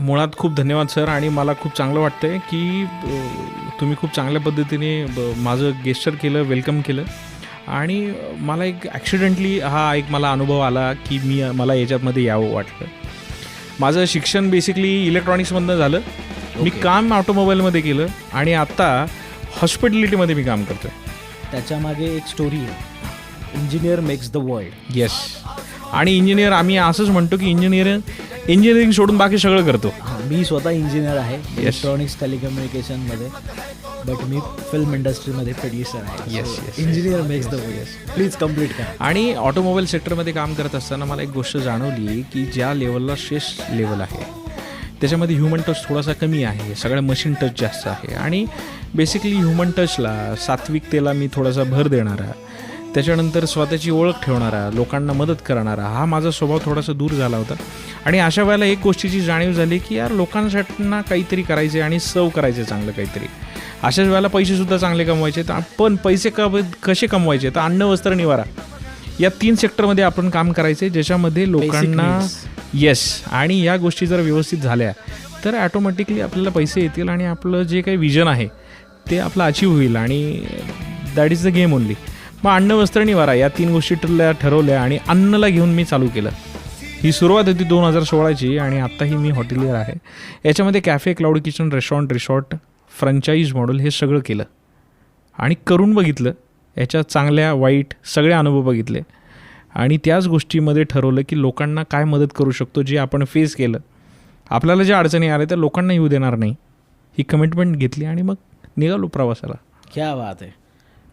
मुळात खूप धन्यवाद सर. आणि मला खूप चांगलं वाटतं आहे की तुम्ही खूप चांगल्या पद्धतीने माझं गेस्चर केलं, वेलकम केलं. आणि मला एक ॲक्सिडेंटली मला अनुभव आला की मला याच्यामध्ये यावं वाटलं. माझं शिक्षण बेसिकली इलेक्ट्रॉनिक्समधनं झालं. मी काम ऑटोमोबाईलमध्ये केलं आणि आत्ता हॉस्पिटॅलिटीमध्ये मी काम करतो आहे. त्याच्यामागे एक स्टोरी आहे, engineer makes the world. Yes. आणि इंजिनियर आम्ही असंच म्हणतो की इंजिनिअरिंग सोडून बाकी सगळं करतो. मी स्वतः इंजिनियर आहे इलेक्ट्रॉनिक्स टेलिकम्युनिकेशनमध्ये, बट मी फिल्म इंडस्ट्रीमध्ये प्रोड्युसर आहे. Yes. Engineer makes the world. Please complete करा. आणि ऑटोमोबाईल सेक्टरमध्ये काम करत असताना मला एक गोष्ट जाणवली की ज्या लेवलला शेष लेवल आहे त्याच्यामध्ये ह्युमन टच थोडासा कमी आहे, सगळ्या मशीन टच जास्त आहे. आणि बेसिकली ह्युमन टचला, सात्विकतेला मी थोडासा भर देणारा, त्याच्यानंतर स्वतःची ओळख ठेवणारा, लोकांना मदत करणारा हा माझा स्वभाव थोडासा दूर झाला होता. आणि अशा वेळेला एक गोष्टीची जाणीव झाली की यार लोकांसाठी काहीतरी करायचे आणि सर्व करायचे चांगलं काहीतरी. अशाच वेळेला पैसेसुद्धा चांगले कमवायचे. पण पैसे कसे कमवायचे, तर अन्न, वस्त्र, निवारा या 3 सेक्टरमध्ये आपण काम करायचे, ज्याच्यामध्ये लोकांना आणि या गोष्टी जर व्यवस्थित झाल्या तर ॲटोमॅटिकली आपल्याला पैसे येतील आणि आपलं जे काही विजन आहे ते आपलं अचीव होईल. आणि that is the game only. मग अन्न, वस्त्र, निवारा या 3 गोष्टी ठरवल्या आणि अन्नला घेऊन मी चालू केलं. ही सुरुवात होती 2016ची आणि आत्ताही मी हॉटेलियर आहे. याच्यामध्ये cafe, cloud kitchen, resort, franchise model हे सगळं केलं आणि करून बघितलं. याच्या चांगल्या वाईट सगळे अनुभव बघितले आणि त्याच गोष्टीमध्ये ठरवलं की लोकांना काय मदत करू शकतो. जे आपण फेस केलं, आपल्याला ज्या अडचणी आल्या त्या लोकांना येऊ देणार नाही, ही कमिटमेंट घेतली आणि मग निघालो प्रवासाला. क्या बात आहे.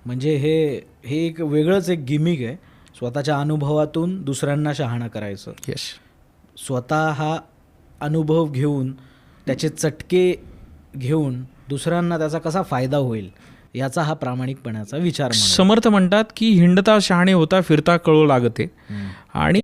म्हणजे हे एक वेगळंच एक गिमिक आहे, स्वतःच्या अनुभवातून दुसऱ्यांना शहाणा करायचं. येस. स्वतः हा अनुभव घेऊन, त्याचे चटके घेऊन दुसऱ्यांना त्याचा कसा फायदा होईल याचा हा प्रामाणिकपणाचा विचार. समर्थ म्हणतात की हिंडता शहाणे होता, फिरता कळू लागते. आणि